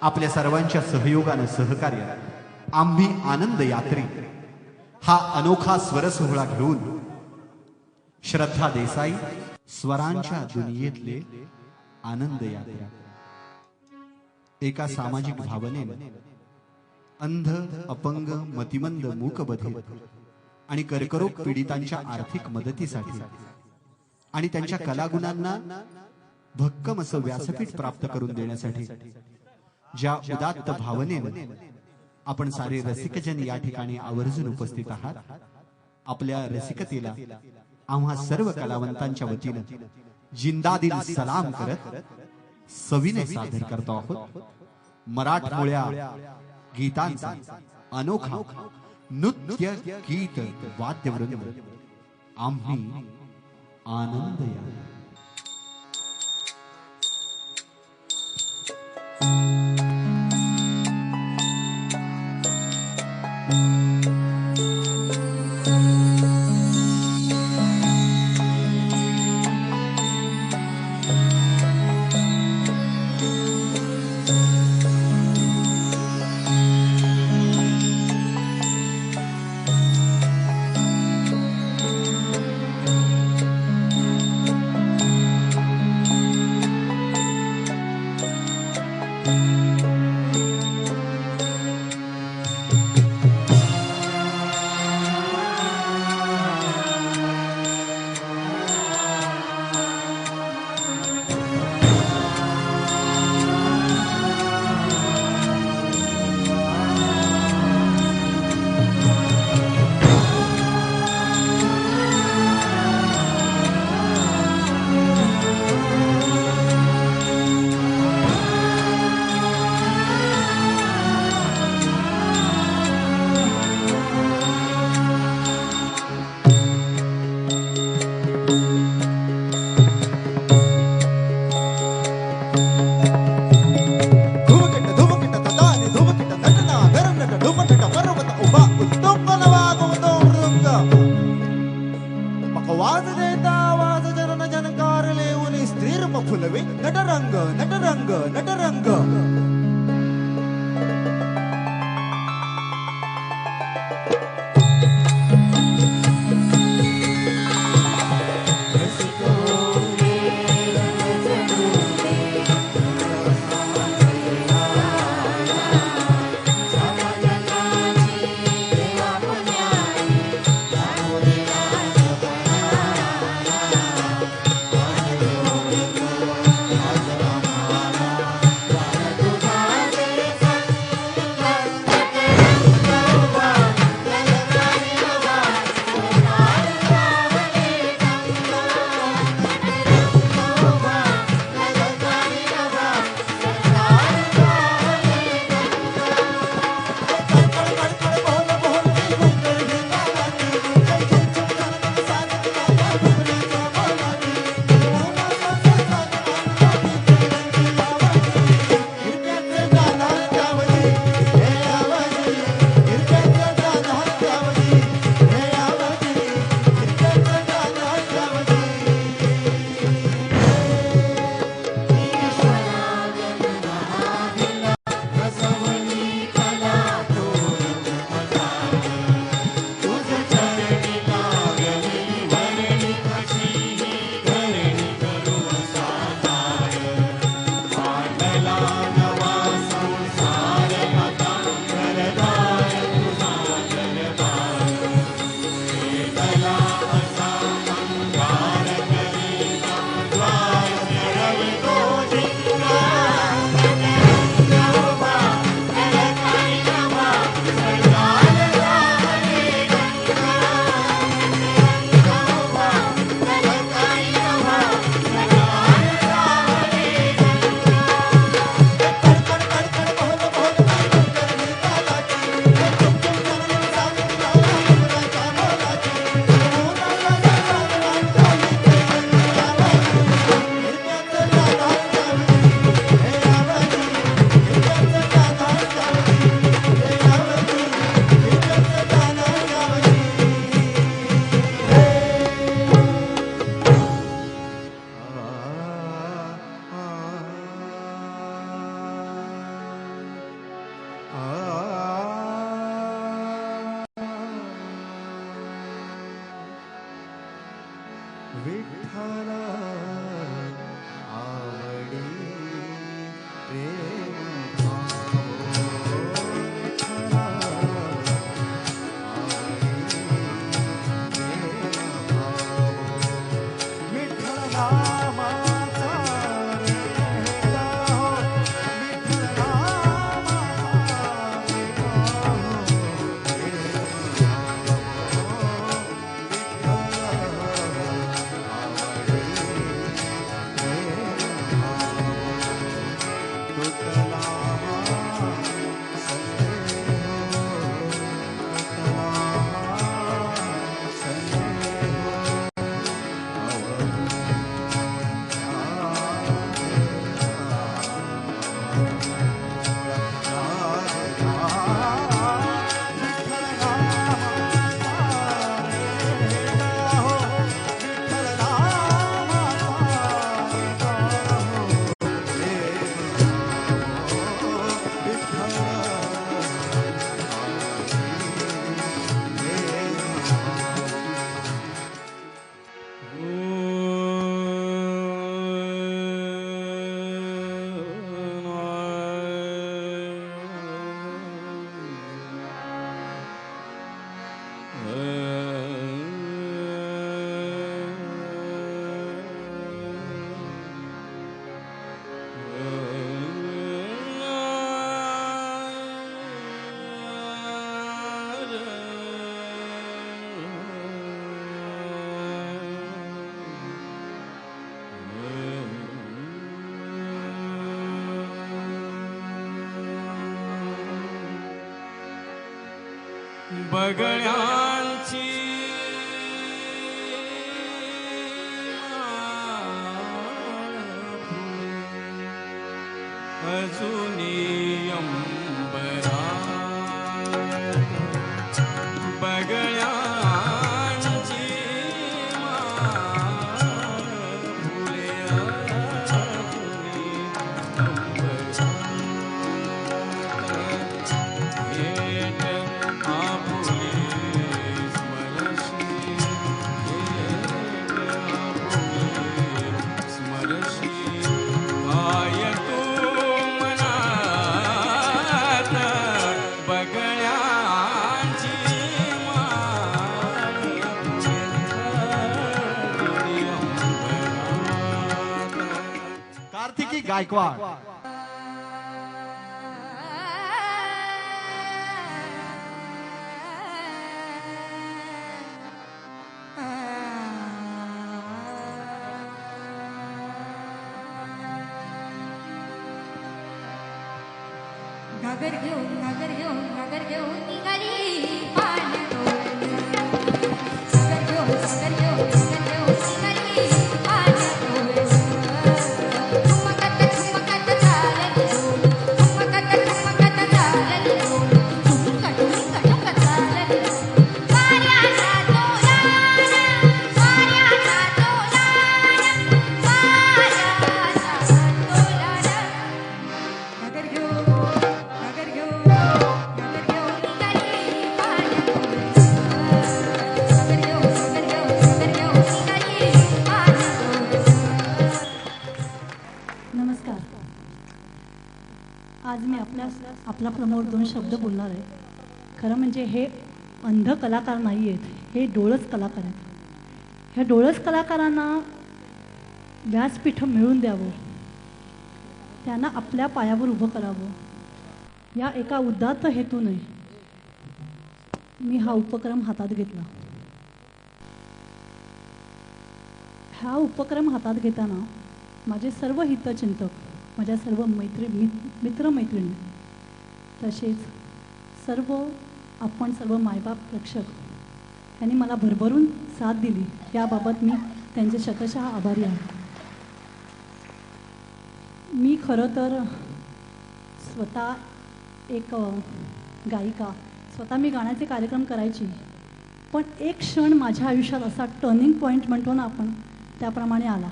आपल्या सर्वांच्या सहयोगानं सहकार्य आम्ही आनंद यात्री हा अनोखा स्वर सोहळा घेऊन श्रद्धा देसाई स्वरांच्या दुनियेतले आनंद यात्रा एका सामाजिक भावनेने अंध अपंग मतिमंद मूकबधिर आणि कर्करोग पीडितांच्या आर्थिक मदतीसाठी आणि त्यांच्या कलागुणांना भक्कम असं व्यासपीठ प्राप्त करून देण्यासाठी ज्या उदात्त भावनेने आपण सारे रसिकजन या ठिकाणी आवर्जून उपस्थित आहात, आपल्या रसिकतेला आम्हा सर्व कलावंतांच्या वतीने जिंदादिल सलाम करत सविने सादर करतो आहोत मराठमोळ्या गीतांचा अनोखा नृत्य गीत वाद्यवृंद आम्ही आनंद या तुझा विठ्ठला आवडी प्रेम बगळ्यांची अजुनी अंबरा बगळ्यांची फुले अजुनी अंबरा येत आपुले स्मरशी येत आपुले स्मरशी काय तू मनात बगळ्यांची माळ फुले अंबरात. कार्तिकी गायकवाड. घागर घेऊन निघाली पाण्यात घागर घेऊन निघाली पाण्यात ठुमकत चालली ठुमकत चालली ठुमकत चालली वाऱ्याचा तोलाना घागर घेऊन नमस्कार. आज मी आपल्यासमोर दोन शब्द बोलणार आहे. खरं म्हणजे हे अंध कलाकार नाही आहेत, हे डोळस कलाकार आहेत. ह्या डोळस कलाकारांना व्यासपीठ मिळवून द्यावं, त्यांना आपल्या पायावर उभं करावं, या एका उदात्त हेतूने मी हा उपक्रम हातात घेतला. हा उपक्रम हातात घेताना माझे सर्व हितचिंतक, माझ्या सर्व मित्रमैत्रिणी, तसेच आपण सर्व मायबाप प्रेक्षक यांनी मला भरभरून साथ दिली, याबाबत मी त्यांचे शतशः आभारी आहे. मी खरं तर स्वतः एक गायिका, स्वतः मी गाण्याचे कार्यक्रम करायची, पण एक क्षण माझ्या आयुष्यात असा टर्निंग पॉईंट म्हणतो ना आपण, त्याप्रमाणे आला.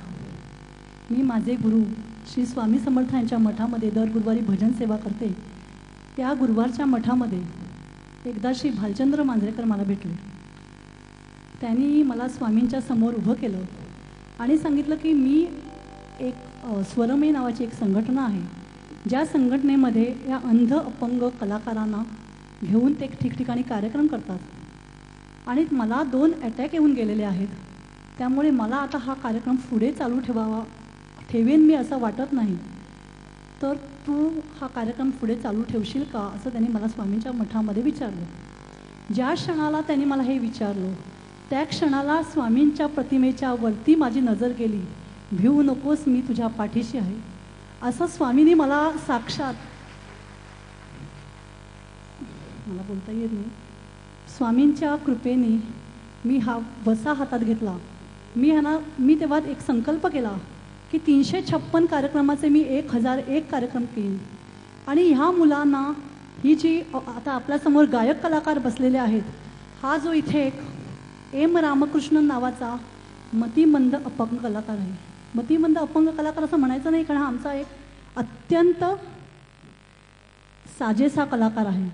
मी माझे गुरु श्री स्वामी समर्थ यांच्या मठामध्ये दर गुरुवारी भजन सेवा करते. त्या गुरुवारच्या मठामध्ये एकदा श्री भालचंद्र मांजरेकर मला भेटले. त्यांनी मला स्वामींच्या समोर उभं केलं आणि सांगितलं की मी एक स्वरमयी नावाची एक संघटना आहे, ज्या संघटनेमध्ये या अंध अपंग कलाकारांना घेऊन ते ठिकठिकाणी कार्यक्रम करतात आणि मला 2 अटॅक येऊन गेलेले आहेत. त्यामुळे मला आता हा कार्यक्रम पुढे चालू ठेवेन मी असं वाटत नाही. तर तू हा कार्यक्रम पुढे चालू ठेवशील का, असं त्यांनी मला स्वामींच्या मठामध्ये विचारलं. ज्या क्षणाला त्यांनी मला हे विचारलं त्या क्षणाला स्वामींच्या प्रतिमेच्या वरती माझी नजर गेली. भिवू नकोस, मी तुझ्या पाठीशी आहे, असं स्वामींनी मला साक्षात, मला बोलता येत नाही, स्वामींच्या कृपेने मी हा वसा हातात घेतला. मी तेव्हा एक संकल्प केला की 356 कार्यक्रमाचे मी 1001 कार्यक्रम केले. आणि ह्या मुलांना ही जी आता आपल्यासमोर गायक कलाकार बसलेले आहेत, हा जो इथे एक एम रामकृष्णन नावाचा मतिमंद अपंग कलाकार आहे. मतिमंद अपंग कलाकार असं म्हणायचं नाही, कारण हा आमचा एक अत्यंत साजेसा कलाकार आहे,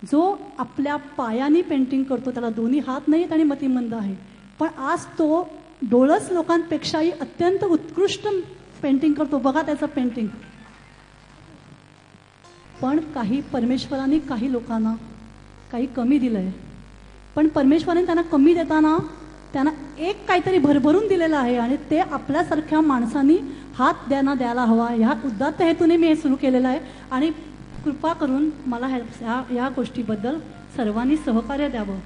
जो आपल्या पायाने पेंटिंग करतो. त्याला दोन्ही हात नाहीत आणि मतिमंद आहे, पण आज तो डोळस लोकांपेक्षाही अत्यंत उत्कृष्ट पेंटिंग करतो. बघा त्याचं पेंटिंग. पण काही परमेश्वराने काही लोकांना काही कमी दिलं आहे, पण परमेश्वराने त्यांना कमी देताना त्यांना एक काहीतरी भरभरून दिलेलं आहे आणि ते आपल्यासारख्या माणसांनी हात द्यायला हवा. ह्या उदात्त हेतूने मी हे सुरू केलेलं आहे आणि कृपा करून मला ह्या गोष्टीबद्दल सर्वांनी सहकार्य द्यावं.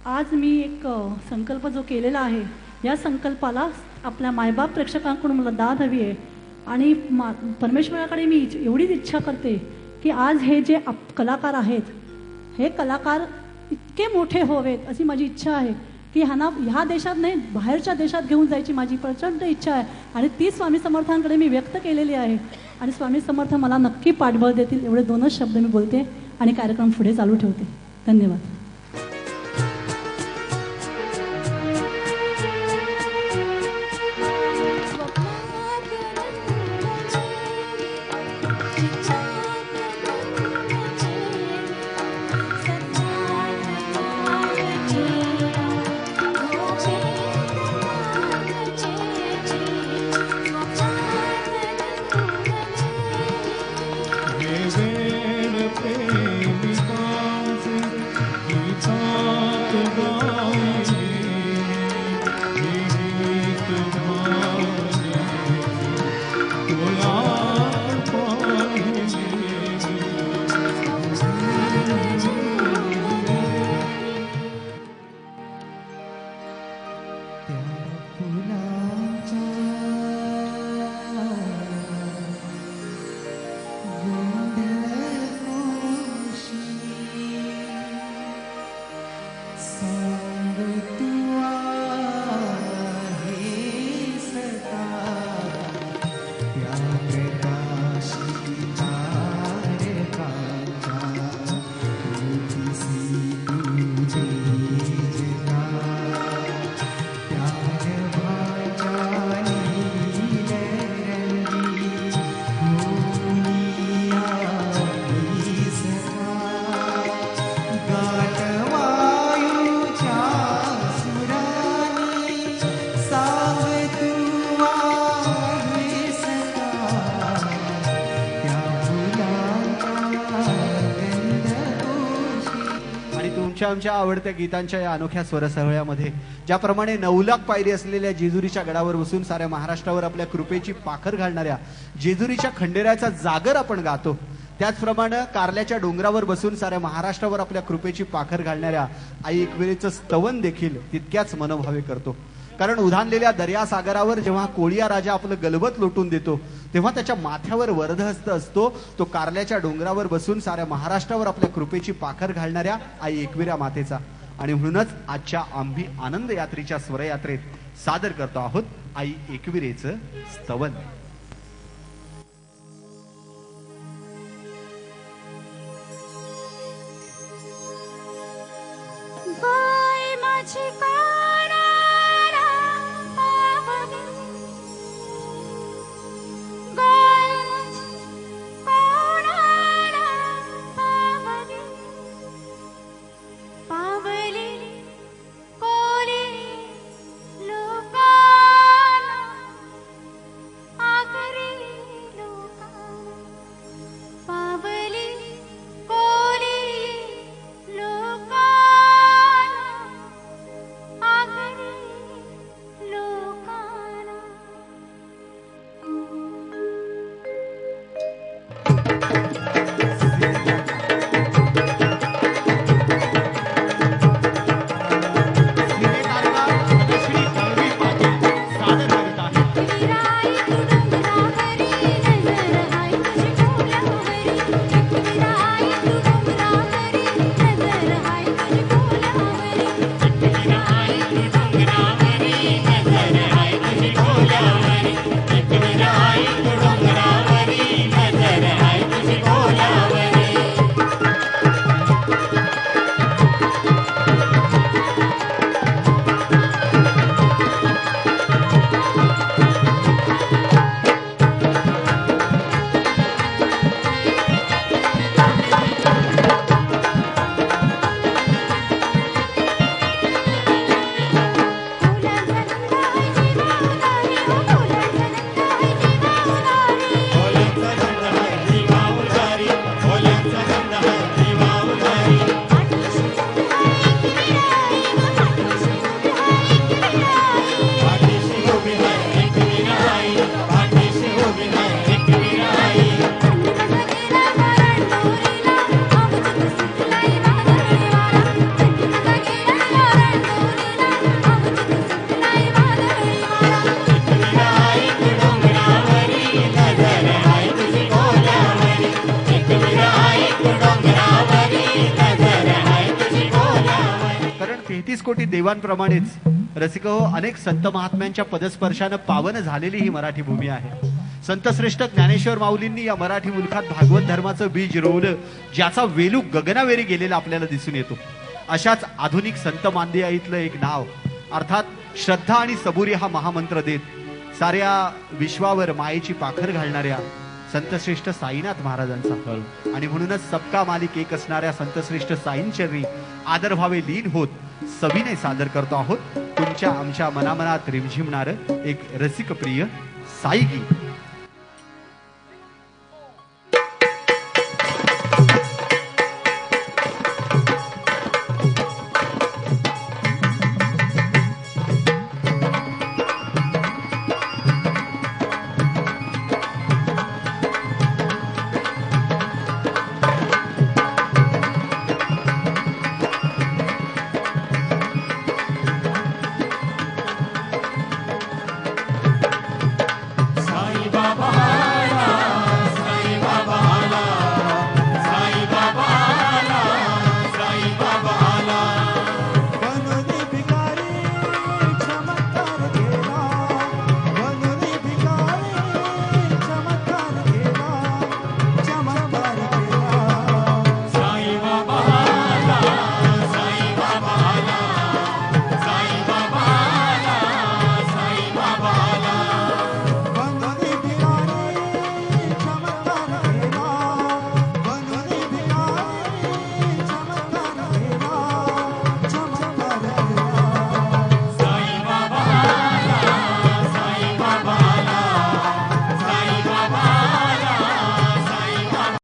आज मी एक संकल्प जो केलेला आहे, या संकल्पाला आपल्या मायबाप प्रेक्षकांकडून मला दाद हवी आहे आणि परमेश्वराकडे मी एवढीच इच्छा करते की आज हे जे कलाकार आहेत, हे कलाकार इतके मोठे व्हावेत अशी माझी इच्छा आहे की ह्या देशात नाही, बाहेरच्या देशात घेऊन जायची माझी प्रचंड इच्छा आहे. आणि ती स्वामी समर्थांकडे मी व्यक्त केलेली आहे आणि स्वामी समर्थ मला नक्की पाठबळ देतील. एवढे 2च शब्द मी बोलते आणि कार्यक्रम पुढे चालू ठेवते. धन्यवाद. आमच्या आवडत्या गीतांच्या या अनोख्या स्वरसहळ्यामध्ये ज्याप्रमाणे 9 लाख पायरी असलेल्या जेजुरीच्या गडावर बसून साऱ्या महाराष्ट्रावर आपल्या कृपेची पाखर घालणाऱ्या जेजुरीच्या खंडेरायाचा जागर आपण गातो, त्याचप्रमाणे कारल्याच्या डोंगरावर बसून साऱ्या महाराष्ट्रावर आपल्या कृपेची पाखर घालणाऱ्या आई एकविरेचं स्तवन देखील तितक्याच मनोभावे करतो. कारण उधाणलेल्या दर्यासागरावर जेव्हा कोळिया राजा आपलं गलबत लोटून देतो तेव्हा त्याच्या माथ्यावर वरदहस्त असतो तो कारल्याच्या डोंगरावर बसून साऱ्या महाराष्ट्रावर आपल्या कृपेची पाखर घालणाऱ्या आई एकविरा मातेचा. आणि म्हणूनच आजच्या आम्ही आनंद यात्रेच्या स्वरयात्रेत सादर करतो आहोत आई एकविरेचं स्तवन. पावली कोली लोक तेहतीस कोटी देवांप्रमाणेच रसिक हो अनेक संत महात्म्यांच्या पदस्पर्शानं पावन झालेली ही मराठी भूमी आहे. संतश्रेष्ठ ज्ञानेश्वर माऊलींनी या मराठी मुलखात भागवत धर्माचं बीज रोवलं, ज्याचा वेलू गगनावेरी गेलेला आपल्याला दिसून येतो. अशाच आधुनिक संत मांदियाईतलं एक नाव अर्थात श्रद्धा आणि सबुरी हा महामंत्र देत साऱ्या विश्वावर मायेची पाखर घालणाऱ्या संतश्रेष्ठ साईनाथ महाराजांचा आणि म्हणूनच सबका मालिक एक असणाऱ्या संतश्रेष्ठ साईंचरणी आदरभावे लीन होत सविनय सादर करतो आहोत तुमच्या आमच्या मनामनात रिमझिमणारं एक रसिकप्रिय साई गीत.